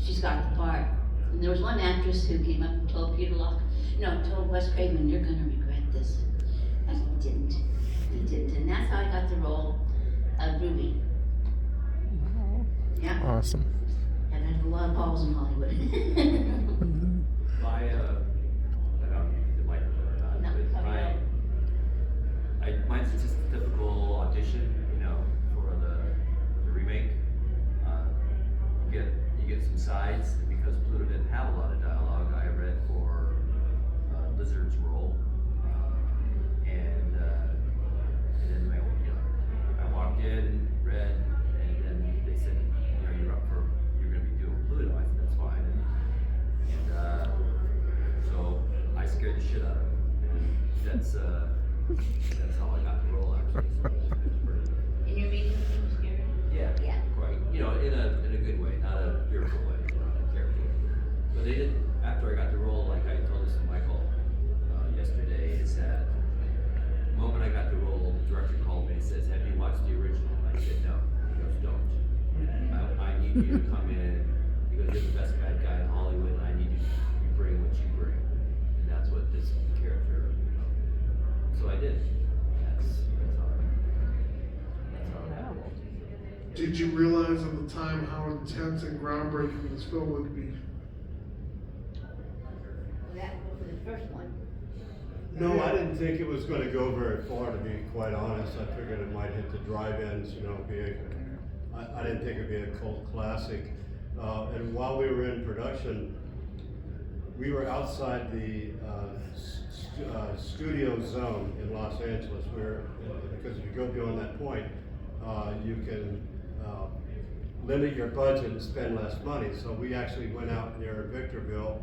she's got the part. And there was one actress who came up and told told Wes Craven, you're gonna regret this. But he didn't. He didn't. And that's how I got the role of Ruby. Yeah. Awesome. And there's a lot of balls in Hollywood. I don't know if you like it or not, No, but mine's just a typical audition, for the remake. You get some sides, because Pluto didn't have a lot of dialogue. I read for Lizard's role, and then I walked in, read, and then they said, you're going to be doing Pluto. I said, that's fine, and so I scared the shit out of him. And that's how I got the role, actually. So it's pretty. And you're making him scary? Yeah, Yeah. quite. In a good way, not a fearful way, a character way. But they did. After I got the role, like I told this to Michael yesterday, is that the moment I got the role, the director called me and says, "Have you watched the original?" I said, "No." He goes, "Don't. I need you to come in because you're the best bad guy in Hollywood, and I need you to bring what you bring." And that's what this character. So I did. That's how it happened. Did you realize at the time how intense and groundbreaking this film would be? Well, that was for the first one. No, I didn't think it was gonna go very far, to be quite honest. I figured it might hit the drive-ins, I didn't think it'd be a cult classic. And while we were in production, we were outside the studio zone in Los Angeles, because if you go beyond that point, you can limit your budget and spend less money. So we actually went out near Victorville,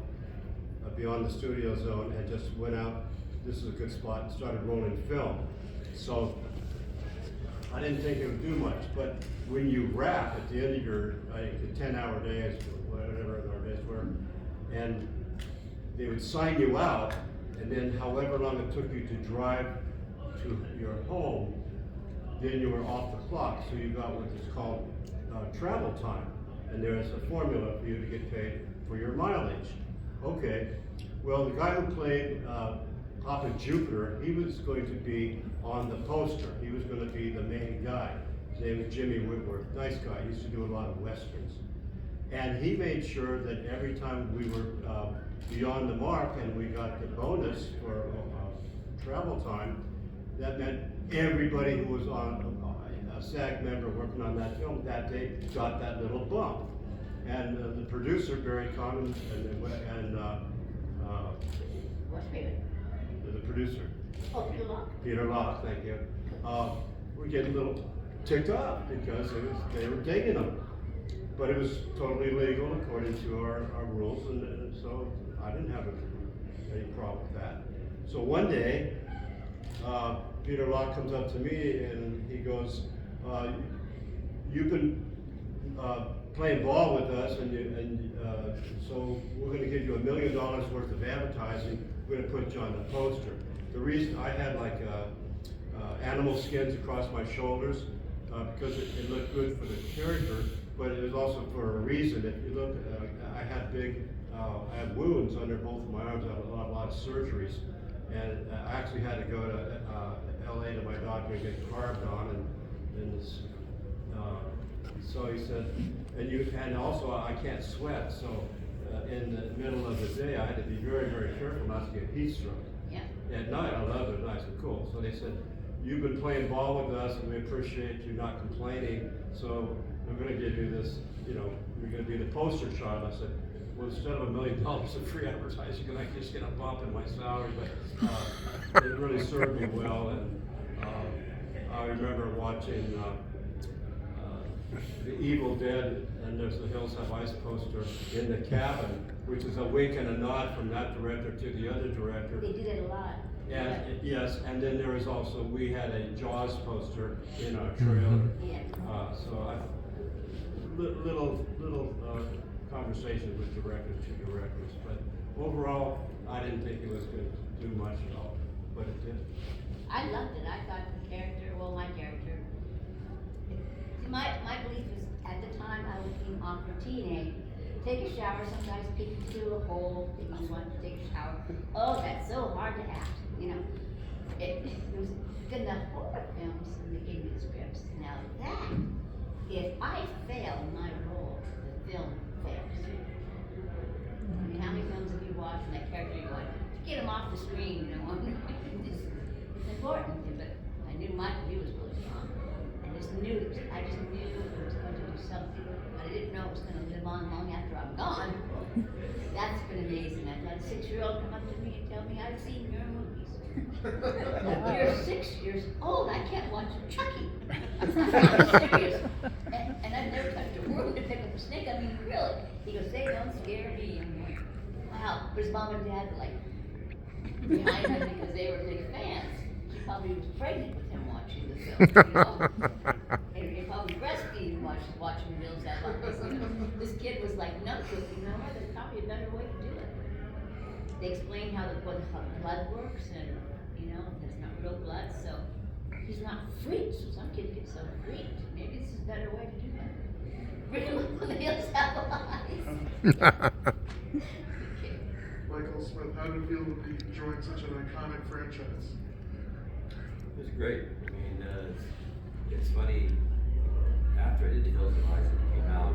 beyond the studio zone, and just went out, this is a good spot, and started rolling film. So I didn't think it would do much, but when you wrap at the end of your 10-hour days, whatever our days were, and they would sign you out, and then however long it took you to drive to your home, then you were off the clock, so you got what is called travel time, and there is a formula for you to get paid for your mileage. Okay, well, the guy who played Papa Jupiter, he was going to be on the poster. He was going to be the main guy. His name is Jimmy Whitworth, nice guy, he used to do a lot of westerns. And he made sure that every time we were beyond the mark and we got the bonus for travel time, that meant everybody who was on a SAG member working on that film that day got that little bump. And the producer, Barry Condon, and What's favorite? the producer, Oh, Peter Locke. Peter Locke, thank you, were getting a little ticked off because they were taking them. But it was totally legal according to our rules, and so I didn't have any problem with that. So one day, Peter Locke comes up to me and he goes, "You've been playing ball with us, and so we're going to give you $1 million worth of advertising. We're going to put you on the poster." The reason I had animal skins across my shoulders because it looked good for the character, but it was also for a reason. If you look, I had wounds under both of my arms. I had a lot of surgeries, and I actually had to go to LA to my doctor and get carved on, and this, so he said, and also I can't sweat, so in the middle of the day I had to be very, very careful not to get heat stroke. Yeah. At night I loved it, nice and cool. So they said, "You've been playing ball with us and we appreciate you not complaining, so we're going to give you this, you're going to be the poster child." I said, "Well, instead of $1 million of free advertising, can I just get a bump in my salary?" But it really served me well, and I remember watching The Evil Dead, and there's the Hills Have Ice poster in the cabin, which is a wink and a nod from that director to the other director. They did it a lot. And yes, and then there was also, we had a Jaws poster in our trailer. Yeah. So little conversations with directors, but overall, I didn't think it was going to do much at all, but it did. I loved it. I thought the character, my character. My belief is, at the time I was being offered TNA, take a shower, some guys peek into a hole, they want to take a shower. Oh, that's so hard to act, you know. It was in the horror films, and they gave me the scripts. Now that, if I fail my role, the film fails. I mean, how many films have you watched and that character you're going, get him off the screen, you know? It's important, but I knew Michael, he was really strong. I just knew it was going to do something, but I didn't know it was going to live on long after I'm gone. That's been amazing. I've had a 6-year-old come up to me and tell me, I've seen your movies. You're 6 years old, I can't watch Chucky. I'm serious. And I've never touched a worm to pick up a snake. I mean, really. He goes, they don't scare me. I'm like, wow. But his mom and dad were like behind him because they were big fans. She probably was pregnant with him watching the film, you know. And he probably breastfeeding watching reels that like this. You know? This kid was like, no, you know what? There's probably a better way to do it. They explain how the blood works, and you know, there's not real blood, so he's not freaked. So some kids get so freaked. Maybe this is a better way to do that. Bring him up on the hills have eyes. Michael Smith, how did it feel to be joining such an iconic franchise? It was great. I mean, it's funny, after I did The Hills of Eyes and it came out,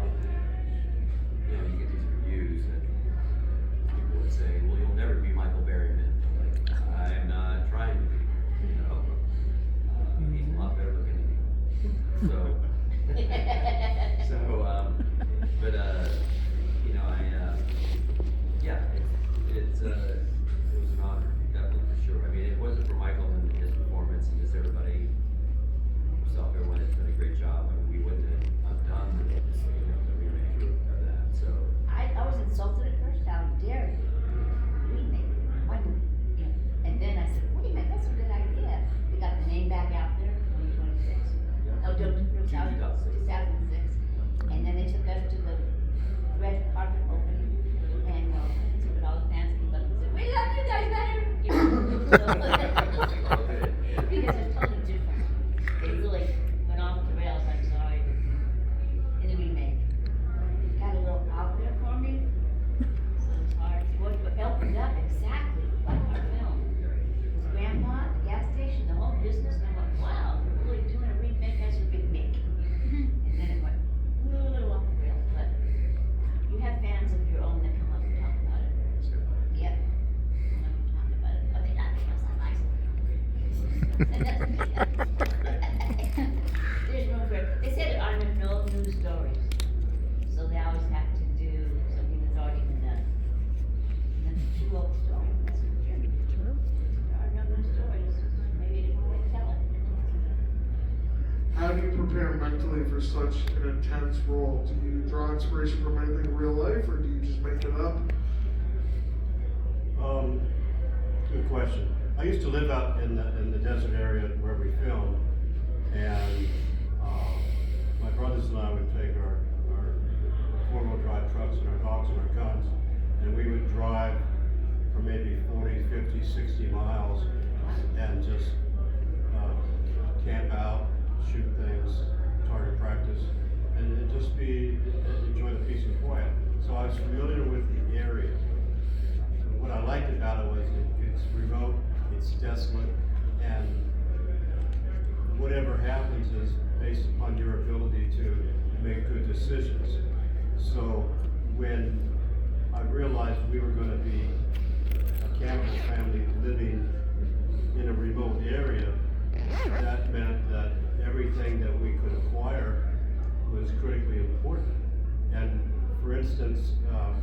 you know, you get these reviews and people would say, well, you'll never be Michael Berryman. I'm like, I'm not trying to be, you know. He's a lot better looking than me. So, but, you know, yeah, it was an honor, definitely for sure. I mean, it wasn't for Michael and his performance and just everybody, myself, everyone has done a great job. I mean, we wouldn't have done this, you know, the remake of that. So I was insulted at first. How dare you remake one movie? You know, and then I said, wait a minute, that's a good idea. We got the name back out there, 2026. yeah. Oh, 2006. And then they took us to the red carpet opening, and took all the fans came up and said, we love you guys better. You know, because it's totally different. It really went off the rails. I'm sorry. In the remake, it got a little out there for me, so it's hard. What opened up exactly like our film. His grandpa, the gas station, the whole business. And I went, wow, they're really doing a remake as a remake. And then it went a little off the rails, but you have fans of your own that come up and talk about it. Yep. I'm talking about it. But they not because I like it. There's no for they said there are no new stories. So they always have to do something that's already been done. And that's a true old story. That's what Jim. There are no new stories. Maybe they didn't want to tell it. How do you prepare mentally for such an intense role? Do you draw inspiration from anything in real life, or do you just make it up? Good question. I used to live out in the desert area where we filmed, and my brothers and I would take our four-wheel drive trucks and our dogs and our guns, and we would drive for maybe 40, 50, 60 miles and just camp out, shoot things, target practice, and just enjoy the peace and quiet. So I was familiar with the area. So what I liked about it was it's remote, it's desolate, and whatever happens is based upon your ability to make good decisions. So when I realized we were going to be a cannibal family living in a remote area, that meant that everything that we could acquire was critically important. And for instance,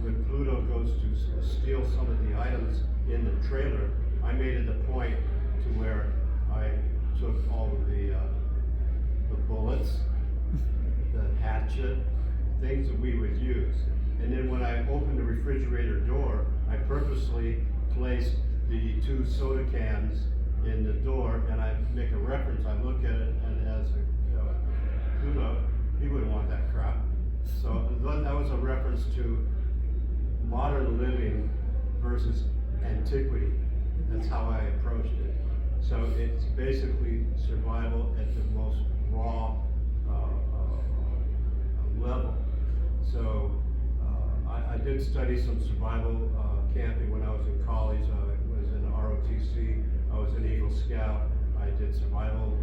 when Pluto goes to steal some of the items in the trailer, I made it a point to where I took all of the bullets, the hatchet, things that we would use. And then when I opened the refrigerator door, I purposely placed the 2 soda cans in the door, and I make a reference. I look at it, and as Pluto, he wouldn't want that crap. So that was a reference to modern living versus antiquity. That's how I approached it. So it's basically survival at the most raw level. So did study some survival camping when I was in college. I was in ROTC. I was an Eagle Scout. I did survival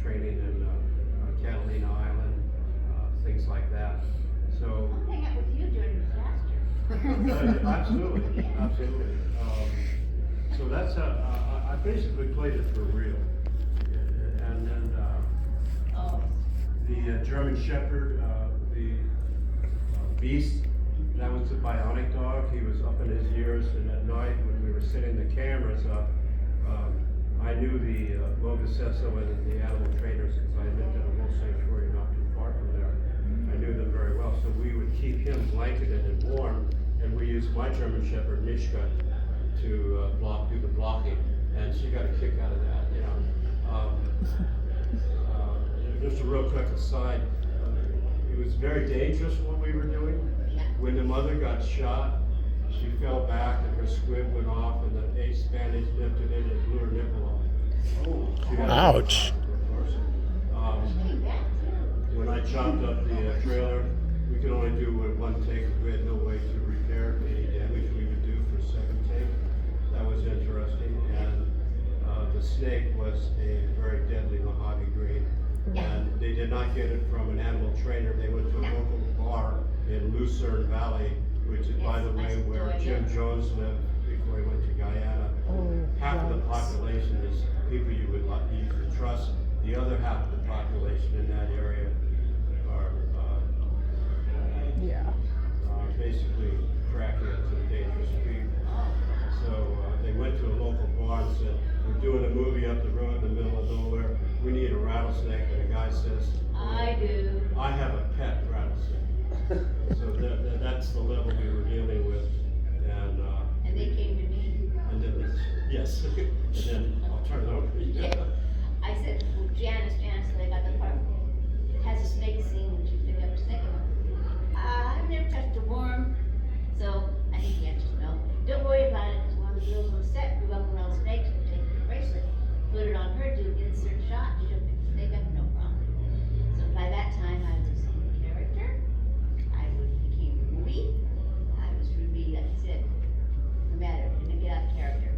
training in Catalina Island, things like that. So I'll hang out with you during disaster. absolutely, absolutely. So that's I basically played it for real, and then Oh, the German Shepherd, the Beast. That was the bionic dog. He was up in his ears, and at night when we were setting the cameras up, I knew the Mogasesso and the animal trainers because I lived in a wolf sanctuary not too far from there. I knew them very well, so we would keep him blanketed and warm, and we used my German Shepherd, Mishka, to do the blocking, and she got a kick out of that, you know. Just a real quick aside, it was very dangerous what we were doing. yeah. When the mother got shot, she fell back and her squib went off and the ace bandage lifted in and blew her nipple off. She had a Ouch. of course. Hey, that too. When I chopped up the trailer, we could only do one take. We had no way to repair any damage we would do for a second take. That was interesting. And the snake was a very deadly Mojave green. And they did not get it from an animal trainer. They went to a local bar in Lucerne Valley, which is, by the way, where Jim Jones lived before he went to Guyana. Half of the population is people you could trust. The other half of the population in that area are basically crackheads and dangerous people. So they went to a local bar and said, "We're doing a movie up the road in the middle of nowhere. We need a rattlesnake." And the guy says, I do. "I have a pet rattlesnake." So that's the level we were dealing with, And they came to me. and then yes, and then I'll turn it over to you. Yeah. I said, well, Janus, I got the part. It has a snake scene when you pick up a snake. I've never touched a worm, so I think the answer's no. Don't worry about it, because one of the girls on the set grew up around snakes, and take the bracelet, put it on her, do an insert shot, she'll pick the snake up, no problem. So by that time, I was in character. I became Ruby. I was Ruby, like I said, no matter, didn't get out of character.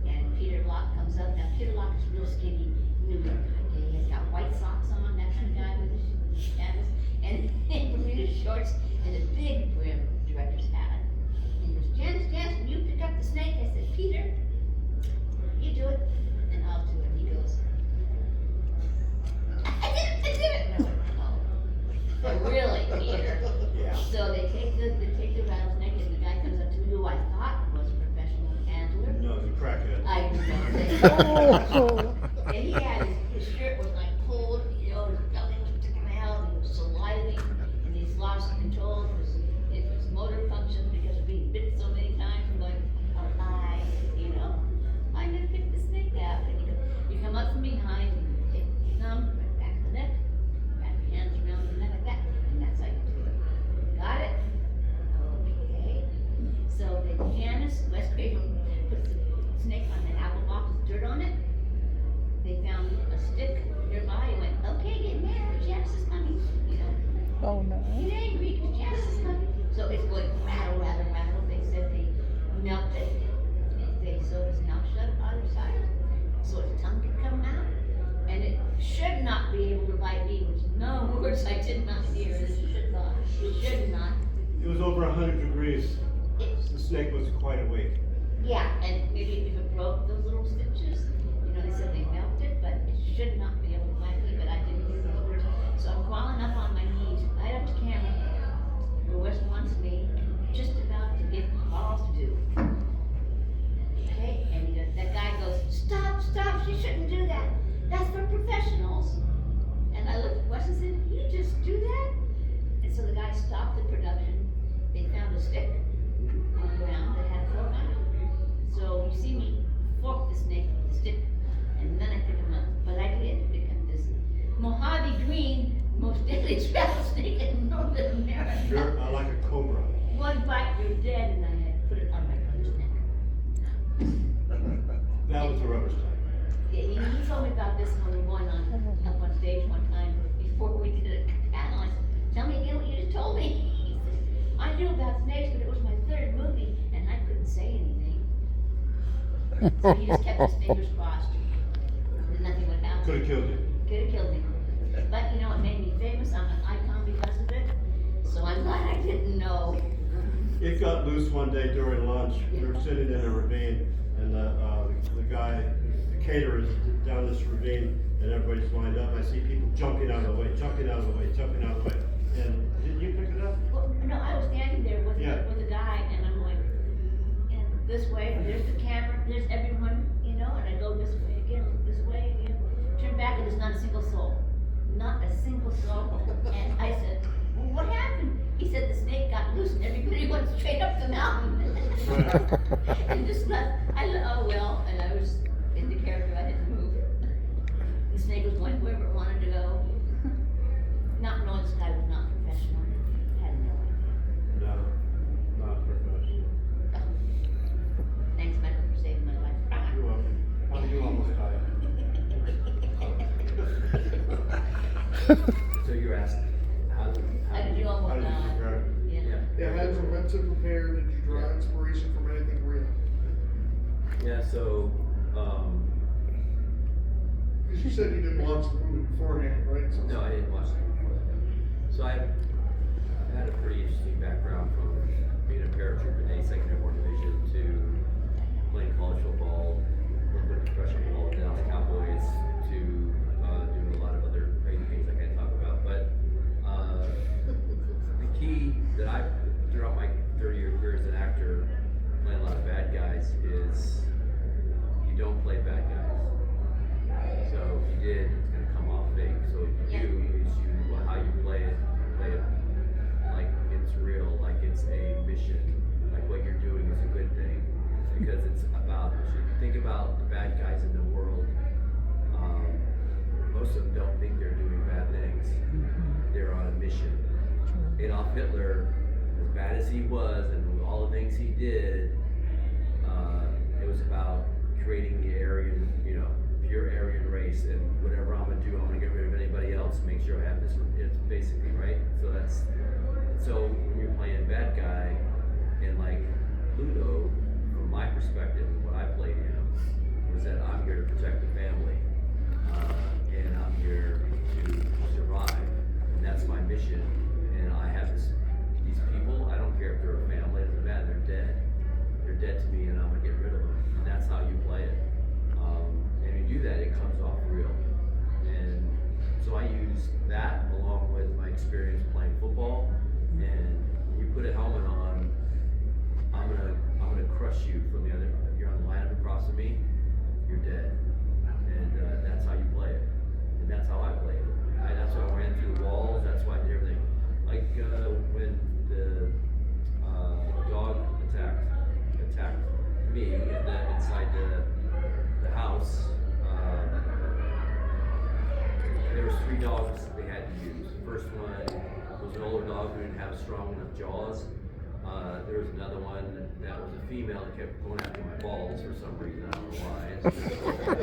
And Peter Locke comes up. Now Peter Locke is real skinny, New York. Okay, he has got white socks on. That's the guy with his canvas and Bermuda shorts and a big brim director's hat. And he goes, Janus, will you pick up the snake? I said, Peter, you do it, and I'll do it. He goes, I did it. And I went, oh, really, Peter? Yeah. So they take the rattlesnake, and the guy comes up to me, who I thought was a professional handler. No, the crackhead. I know. And he had his shirt was like pulled, you know, his belly was sticking out, and he was saliving, and he's lost control of his motor functions because of being bit so many times. I'm going, oh, you know, I'm gonna pick the snake out. And you come up from behind, and you take the thumb, right back the neck, wrap your hands around the neck like that, and that's how you do it. Got it? Okay. So the Janus, West Craven, puts the snake on the apple box with dirt on it. They found a stick nearby and went, okay, get mad, Janus is coming, you know. Oh no. Get angry, because Janus is coming. So it's going rattle, rattle, rattle. They said they melted. They sewed his mouth shut on either side, so his tongue could come out. And it should not be able to bite me, which no words I did not hear. It should not. It should not. It was over 100 degrees. The snake was quite awake. Yeah, and maybe if it broke those little stitches, you know, they said they melted, but it should not be able to bite me, but I didn't hear those words. So I'm crawling up on my knees, right up to camera, where West wants me, just about to get balls to do. Okay, and that guy goes, stop, she shouldn't do that. That's for professionals. And I looked at Wes and said, you just do that? And so the guy stopped the production. They found a stick on the ground that had a fork on it. So you see me fork the snake with the stick, and then I pick him up. But I did pick up this Mojave green, most deadliest rattlesnake in North America. You're like a cobra. One bite, you're dead, and I had put it on my brother's neck. That was the rubber stamp. Yeah, he told me about this when we were going on up on stage one time before we did a panel. I said, tell me again what you just told me. He said, I knew about snakes, So he just kept his fingers crossed that nothing would happen. Could've killed you. Could have killed me. But you know, it made me famous. I'm an icon because of it. So I'm glad I didn't know. It got loose one day during lunch. We were sitting in a ravine, and the guy, the caterer is down this ravine, and everybody's lined up. I see people jumping out of the way, jumping out of the way, jumping out of the way. And did you pick it up? Well, no, I was standing there with Yeah. with the guy, and I'm going, and this way. There's the camera. There's everyone, you know. And I go this way again, this way again. Turn back, and there's not a single soul. Not a single soul. And I said, well, what happened? He said the snake got loose and everybody went straight up the mountain. And just left. Oh well, and I was in the character, I didn't move. The snake was going wherever it wanted to go. Not knowing this guy was not professional. I had no idea. No, not professional. Thanks, Michael, for saving my life. You're welcome. How you almost died? So you're asking, how How did you How almost did you die? prepare? Yeah. Yeah, how did you mentally prepare? Did you draw inspiration from anything real? Yeah, so, Because you said you didn't watch the movie beforehand, right? So no, I didn't watch it before that. So I've had a pretty interesting background from being a paratrooper in the 2nd Airborne Division to playing college football, a little bit of professional football, then on the Cowboys to doing a lot of other crazy things I can't talk about. But the key that I, throughout my 30-year career as an actor, playing a lot of bad guys, is you don't play bad guys. So if you did, it's gonna come off fake. So what you do is how you play it like it's real, like it's a mission, like what you're doing is a good thing. Because it's about, if you think about the bad guys in the world, most of them don't think they're doing bad things. They're on a mission. Adolf Hitler, as bad as he was and all the things he did, it was about creating the Aryan, pure Aryan race, and whatever I'm gonna do, I'm gonna get rid of anybody else, make sure I have this. It's basically, right? So when you're playing a bad guy, and like Pluto, from my perspective, what I played him was that I'm here to protect the family, and I'm here to survive, and that's my mission. And I have these people. I don't care if they're a family; it doesn't matter. They're dead. They're dead to me, and I'm gonna get rid of them. And that's how you play it. And you do that, it comes off real. And so I use that along with my experience playing football. And when you put a helmet on, I'm gonna crush you from the other. If you're on the lineup across from me, you're dead. And that's how you play it. And that's how I played it. That's why I ran through walls. That's why I did everything. Like when the dog attacked me inside the house. There was 3 dogs they had to use. The first one was an older dog who didn't have strong enough jaws. There was another one that was a female that kept going after my balls for some reason. I don't know why. It's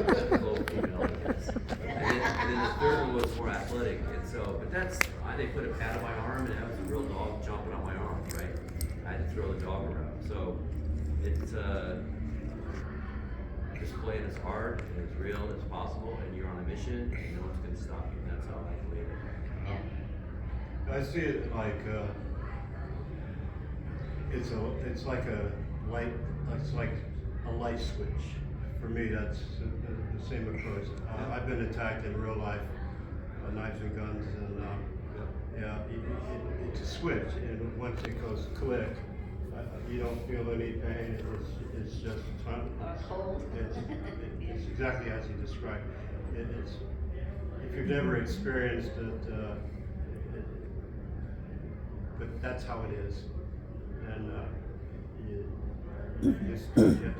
just a low female, I guess. And then the third one was more athletic. And so, but they put a pad on my arm, and that was a real dog jumping on my arm, right? I had to throw the dog around. So it's just playing as hard and as real as possible, and you're on a mission, and no one's going to stop you. That's how I believe it. Yeah. I see it like it's like a light. It's like a light switch. For me, that's the same approach. I've been attacked in real life, knives and guns, and it's a switch, and once it goes click, you don't feel any pain. It's just fun. Cold. It's exactly as you described. It's if you've never experienced it, but that's how it is, and you just have to.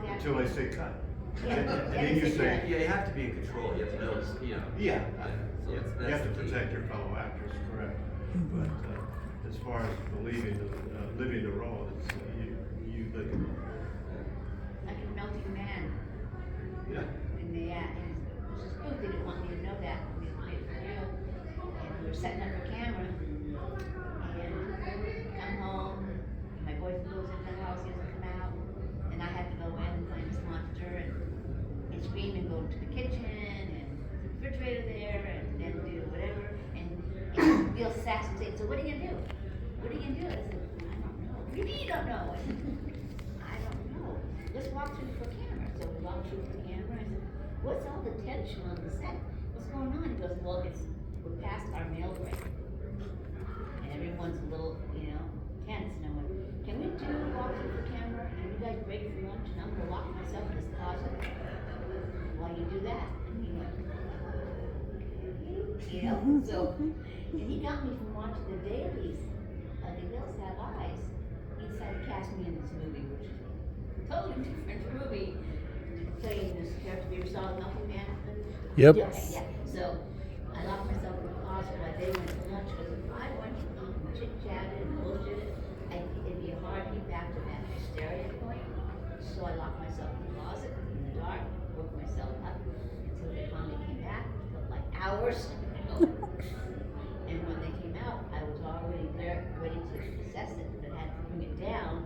Until they say cut. And then you say, Yeah, you have to be in control. You have to know, yeah. So You that's have to the key. protect your fellow actors, correct. But as far as living the role, it's you live it. Like a melting man. Yeah. And Mrs. Booth didn't want me to know that. We played for real. And we were setting up a camera. And come home. And my boyfriend goes into the house, he doesn't come out. And I Saxon saying, so what are you gonna do? What are you gonna do? I said, I don't know. What do you mean you don't know? I said, I don't know. Let's walk through for camera. So we walked through for camera. I said, what's all the tension on the set? What's going on? He goes, well, we're past our meal break. And everyone's a little, tense. And I went, can we do walk through for camera? And you guys break for lunch? And I'm gonna lock myself in this closet while you do that. And he went, so, and he got me from watching the dailies. The Hills Have Eyes. He decided to cast me in this movie, which is a totally different movie. Playing this character, you ever saw Mockingbird? Yep. Okay, yeah. So I locked myself in the closet while they went to lunch because if I went to eat and chit-chatted and bullshitted, it'd be a hard get back to that hysteria point. So I locked myself in the closet in the dark, woke myself up until they finally came back. It felt like hours. And when they came out, I was already there, ready to assess it, but I had to bring it down.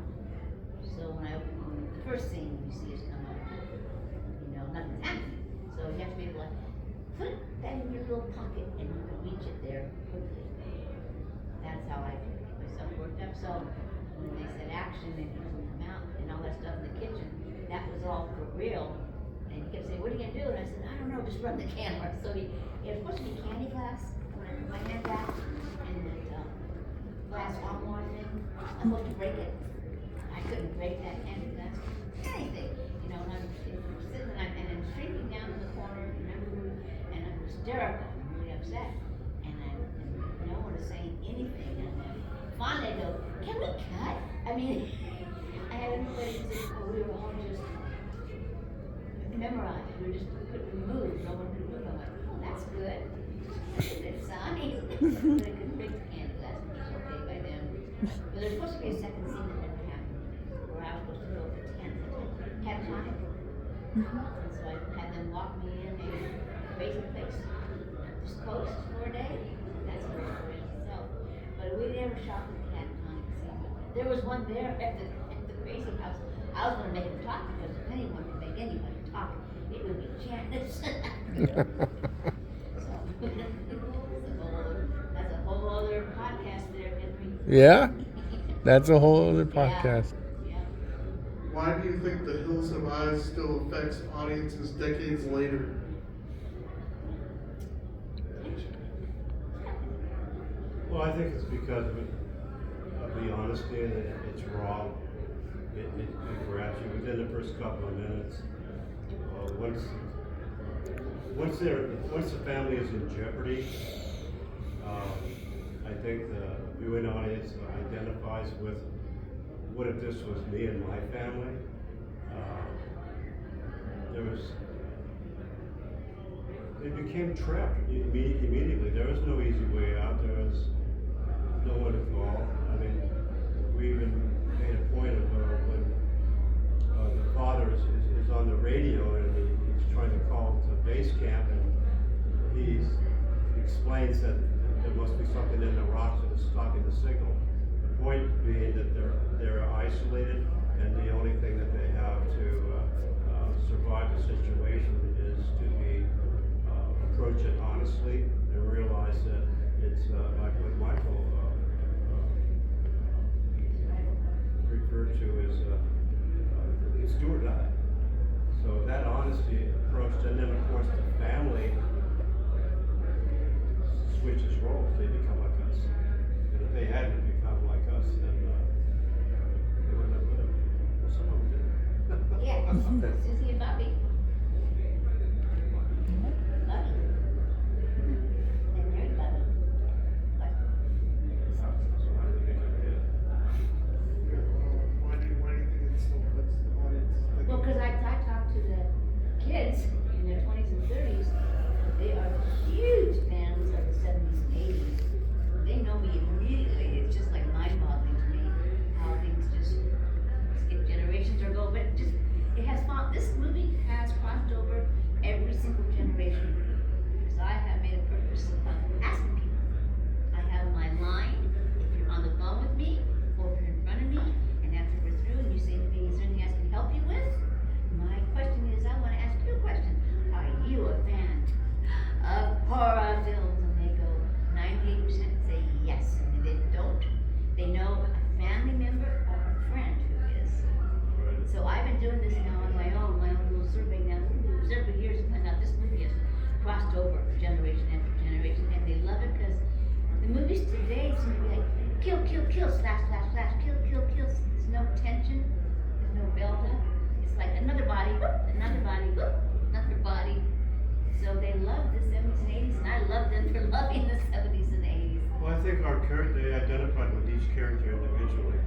So when the first thing you see is come up, nothing's happening. So you have to be able to put that in your little pocket and you can reach it there quickly. That's how I get myself worked up. So when they said action and he doesn't come out and all that stuff in the kitchen, that was all for real. And he kept saying, what are you gonna do? And I said, I don't know, just run the camera. So it was supposed to be candy glass. When I put my hand back and that glass armoire thing, I'm supposed to break it. I couldn't break that candy glass. Anything. And I'm sitting and I'm shrinking down in the corner, and I'm hysterical, I'm really upset. And no one is saying anything. And then finally I go, can we cut? I mean, I had everybody say, we were all just memorized. We couldn't move. No one could move. I'm like, oh, that's good. It's sunny. But I couldn't break the candy glass, which was okay by them. But there's supposed to be a second scene that never happened, where I was supposed to go to the tent. Had time. And so I had them lock me in a crazy place, just closed for a day. That's a good story in itself. But we never shot the cat time scene. There was one there at the crazy house. I was going to make him talk because if anyone could make anybody talk, it would be Janus. That's a whole other podcast there, Henry. Yeah, that's a whole other podcast. Yeah. Why do you think The Hills Have Eyes still affects audiences decades later? Well, I think it's because of the honesty and it's raw. It grabs you within the first couple of minutes. Once the family is in jeopardy, I think the viewing audience identifies with, what if this was me and my family? It became trapped immediately. There was no easy way out. There was no one to call. I mean, we even made a point of when the father is on the radio and he's trying to call to base camp, and he explains that there must be something in the rocks that is stopping the signal. The point being that they're isolated, and the only thing that they have to survive the situation is to approach it honestly and realize that it's like what Michael referred to as it's do or die. So that honesty approach, and then of course the family switches roles. They become like us. And if they hadn't become like us, then they wouldn't have lived. Well, some of them did. Yeah, Susie and Bobby. Lucky. And very lucky. But So how do they get it? Why do you think it still affects the audience? well, because I talked to the kids in their 20s and 30s. They are huge fans of the 70s and 80s. They know me immediately. It's just like mind-boggling to me how things just skip generations or go. But just it has fun. This movie has kill, slash, slash, slash, kill, kill, kill. There's no tension, there's no build-up. It's like another body, whoop, another body, whoop, another body. So they love the 70s and 80s, and I love them for loving the 70s and 80s. Well, I think they identified with each character individually.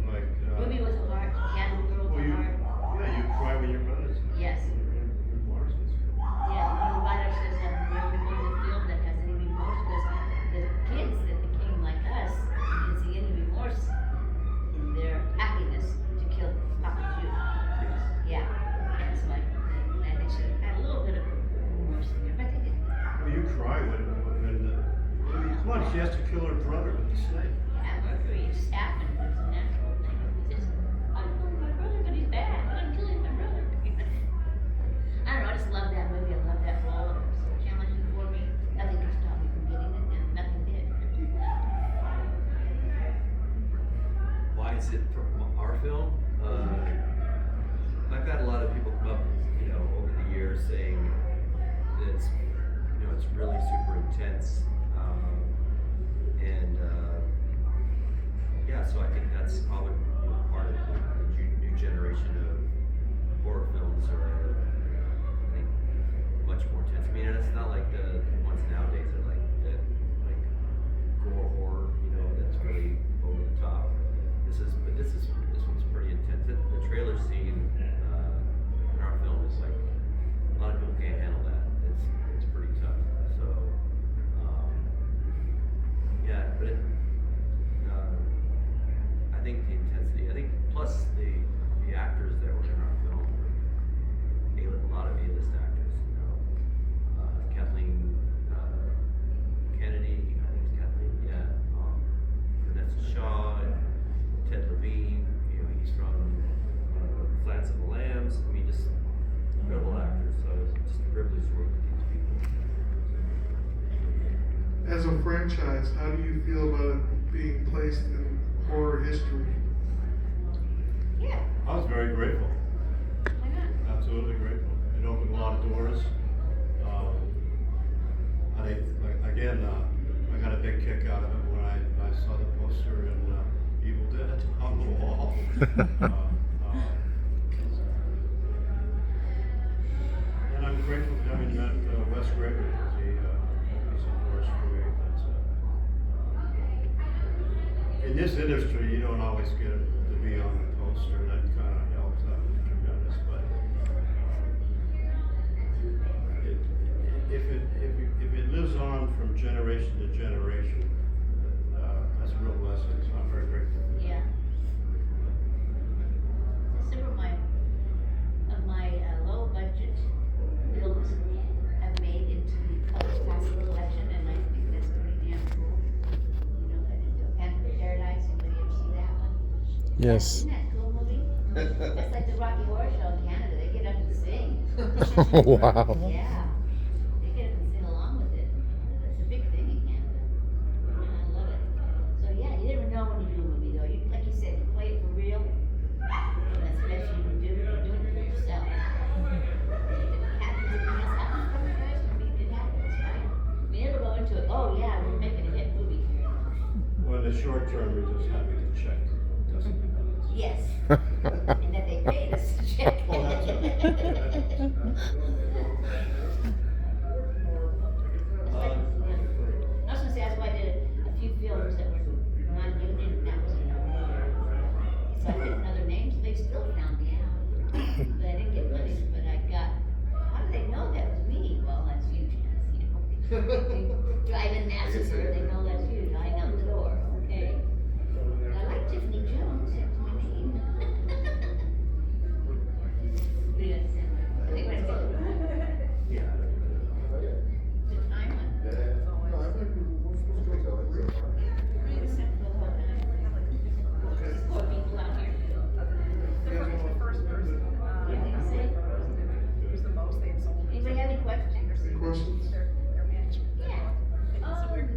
Like, Ruby was a heart, Candle Girl was well, a heart. yeah, you cry when your brother's. Yes. Your Mars is. Yeah, one of the writers says that the only one in the film that has any remorse was the kids that became like us didn't see any remorse in their happiness to kill Papa Jew. Yeah, that's like, and they should have had a little bit of remorse in there, but they didn't. Well, you cry when I mean, come on, she has to kill her brother with the snake. Yeah, Mercury, it just happened, it's a natural thing. It's just, I'm killing my brother, but he's bad, I'm killing my brother. I don't know, I just love that movie, I love that role, it was so challenging for me. Nothing could stop me from getting it, and nothing did. Why is it from our film? I've had a lot of people come up, over the years saying that it's, it's really super intense. Yeah, so I think that's probably part of the new generation of horror films are, I think, much more intense. I mean, it's not like the ones nowadays are like gore horror, that's really over the top. This one's pretty intense. The trailer scene in our film is like a lot of people can't handle that. It's pretty tough. So yeah, but I think the intensity. I think plus the actors that were in our film were a lot of A-list actors. Kathleen Kennedy. I think it's Kathleen. Yeah. Vanessa Shaw and Ted Levine. He's from Silence of the Lambs. I mean, just incredible actors. So it's just a privilege to work with these people. As a franchise, how do you feel about it being placed in horror history? Yeah, I was very grateful. why not? Absolutely grateful. It opened a lot of doors. I got a big kick out of it when I saw the poster in Evil Dead on the wall. And I'm grateful for having met Wes Craven because he's endorsed for me. In this industry, you don't always get to be on the poster. That kind of helps out tremendous. But if it lives on from generation to generation, that's a real blessing. So I'm very grateful. Yeah. Several of my low budget films have made into the Colors Castle collection, and I think that's pretty damn cool. Phantom of Paradise, anybody ever see that one? Yes. Isn't that a cool movie? That's like the Rocky Horror Show in Canada, they get up and sing. Wow. Yeah, they get up and sing along with it. It's a big thing in Canada, and I love it. So yeah, you never know when you do a movie though. Like you said, you play it for real, and especially when you're doing it for yourself. If it happens, it happens from you guys, I mean, it happens, right? We never go into it, oh yeah, we're making a hit movie here. Well, in the short term, we're just happy to check. Doesn't Yes, and that they paid us to check. Oh, that's right. I was gonna say, that's why I did a few films that were non-union, and that was a no-brainer. So I did another names, they still found me out. But I didn't get money, but I got, how do they know that was me? Well, that's you, Janice, Driving Massacre, they know that's you, lying on the door, okay. But I like Tiffany Jones, that's my name. What do you guys think? I think we're gonna get Yeah. the time on. Really simple, these poor people out here. The first person, Anything to say? who's the most they've sold. Anybody have any questions? Any questions? Their management. Yeah. So we're,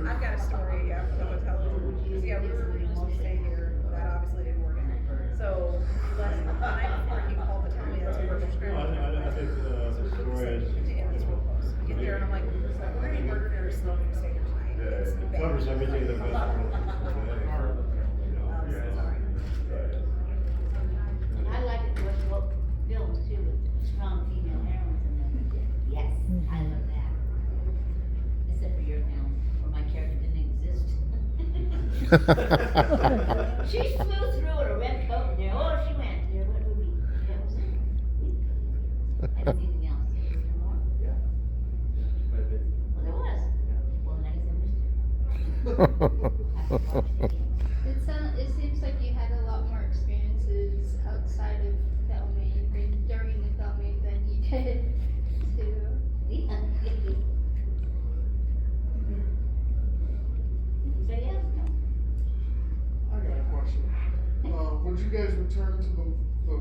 I've got a story, yeah, from the hotel. Cause yeah, we were supposed to stay here, that obviously didn't work out. So, less than the night before he called to tell me that's where we're scrambling. I think the story is, Yeah, it's real close. Get there and I'm like, we're gonna be murdered or something, stay here tonight. It's it bad. covers everything the best world can convey. You know, So sorry. And I like it, what's what films too, with strong female heroines in them. Yes, I love that. Except for your film, where my character didn't exist. She flew through in a red coat and there, oh, she went there, what movie? That was it. I didn't see anything else. Was there more? Yeah. Quite a bit. Well, there was. Well, then I guess I missed it. It seems like you had a lot more experiences outside of filming and during the filming than you did too. Yeah. Anybody else? No? I got a question. Would you guys return to the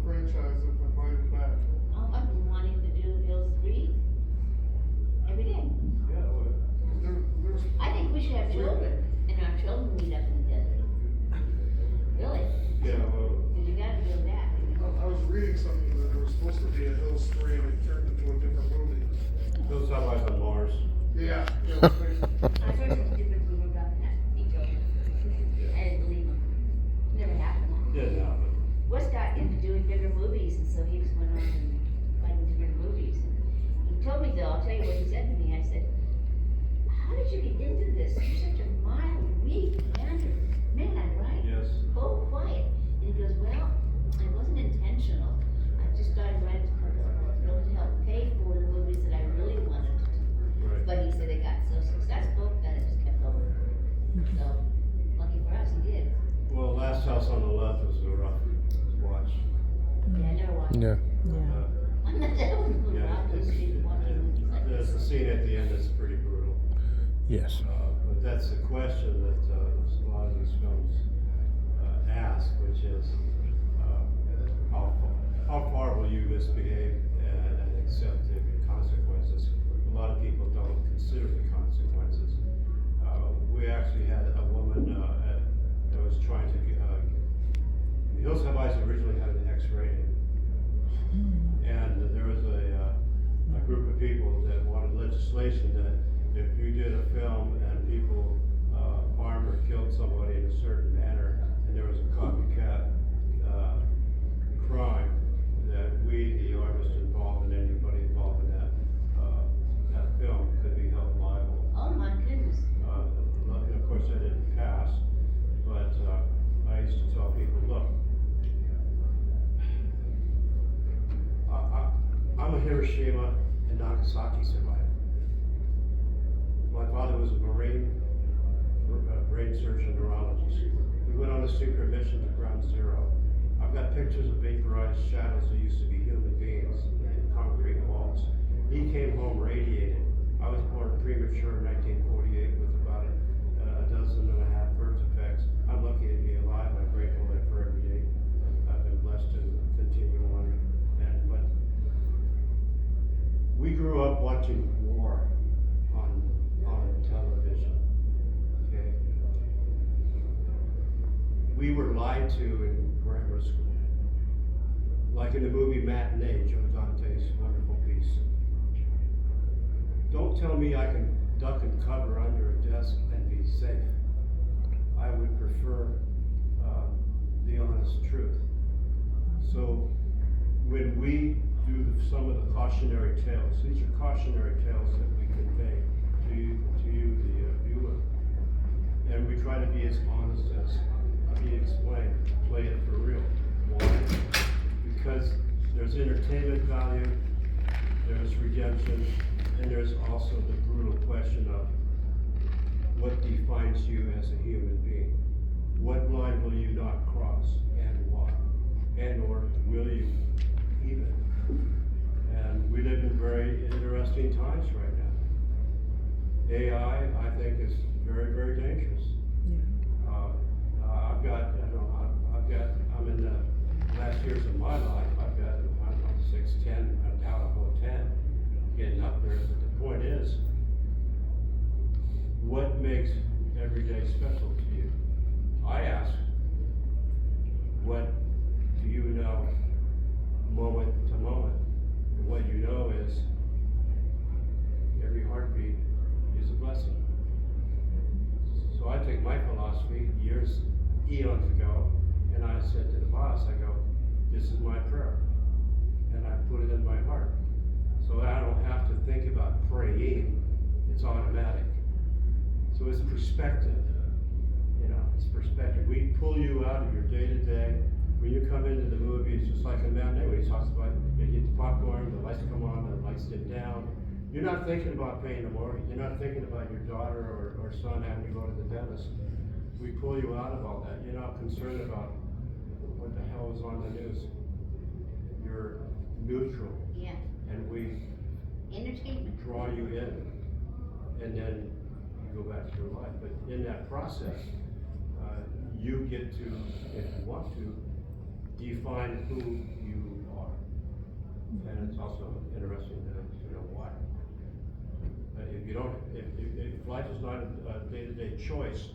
franchise if invited back? Oh, I've been wanting to do Hills 3 every day. Yeah, well, There's I think we should have children, and our children meet up in the desert. Really? yeah, well, Because you gotta feel that. You know? I was reading something that there was supposed to be a Hills 3 and it turned into a different movie. those satellites on Mars. Yeah. I heard some stupid rumor about that. He told me. I didn't believe him. Never happened. Didn't happen. Wes got into doing bigger movies, and so he just went on and writing different movies. He told me though, I'll tell you what he said to me. I said, "How did you get into this? You're such a mild, weak man, right? Yes. Oh, quiet." And he goes, "Well, it wasn't intentional. I just started writing to help pay for the movies that I really wanted to do." Right. But he said it got so successful that it just kept going. So, lucky for us, he did. Well, Last House on the Left was a rough watch. Yeah, I never watched it. Yeah. Uh, I'm not that one who yeah, watches movies like there's this. a scene at the end that's pretty brutal. Yes. But that's the question that a lot of these films ask, which is how far will you misbehave and accept the consequences? A lot of people don't consider the consequences. We actually had a woman that was trying to get, Hills Have Eyes originally had an X rating. And there was a group of people that wanted legislation that if you did a film and people harmed or killed somebody in a certain manner, and there was a copycat crime, that we, the artist involved, and anybody involved in that film could be held liable. Oh my goodness. Of course, that didn't pass, but I used to tell people, look, I'm a Hiroshima and Nagasaki survivor. My father was a Marine brain surgeon neurologist. We went on a secret mission to Ground Zero. I've got pictures of vaporized shadows that used to be human beings in concrete walls. He came home radiated. I was born premature in 1948 with about a dozen and a half birth defects. I'm lucky to be alive. I'm grateful for every day. I've been blessed to continue on. But we grew up watching war on television. Okay. We were lied to in grammar school. Like in the movie Matinee, Joe Dante's wonderful piece. Don't tell me I can duck and cover under a desk and be safe. I would prefer the honest truth. So when we do some of the cautionary tales, these are cautionary tales that we convey to you, the viewer. And we try to be as honest as he explained, play it for real. Why? Because there's entertainment value, there's redemption, and there's also the brutal question of what defines you as a human being. What line will you not cross and why? And or will you even? And we live in very interesting times right now. AI, I think, is very, very dangerous. I'm in the last years of my life, I've got, I don't know, 6'10", I'm down about 10, getting up there, but the point is, what eons ago, and I said to the boss, I go, this is my prayer, and I put it in my heart. So I don't have to think about praying, it's automatic. So it's perspective, you know, it's perspective. We pull you out of your day-to-day. When you come into the movie, it's just like a matinee, when he talks about, you get the popcorn, the lights come on, the lights dim down. You're not thinking about paying the mortgage, you're not thinking about your daughter or son having to go to the dentist. We pull you out of all that. You're not concerned about what the hell is on the news. You're neutral, Yeah, and we entertainment. draw you in, and then you go back to your life. But in that process, you get to, if you want to, define who you are. And it's also interesting to know why. If you don't, if life is not a day-to-day choice,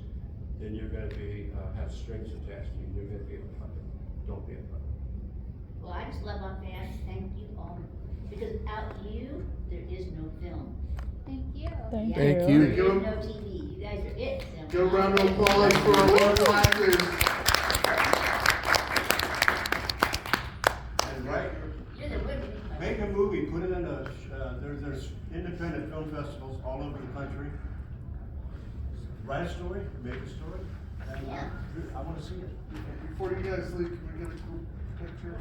then you're gonna be, have strings attached to you, you're gonna be a puppet. Don't be a puppet. Well, I just love our fans, thank you all, because without you, there is no film. Thank you. Thank There you. is no TV, you guys are it. So Give a round of applause for our wonderful actors. And right, You're the winner. make a movie, put it in a, there's independent film festivals all over the country. Write a story, make a story, and Yeah. I wanna see it. Before you guys leave, can we get a group picture?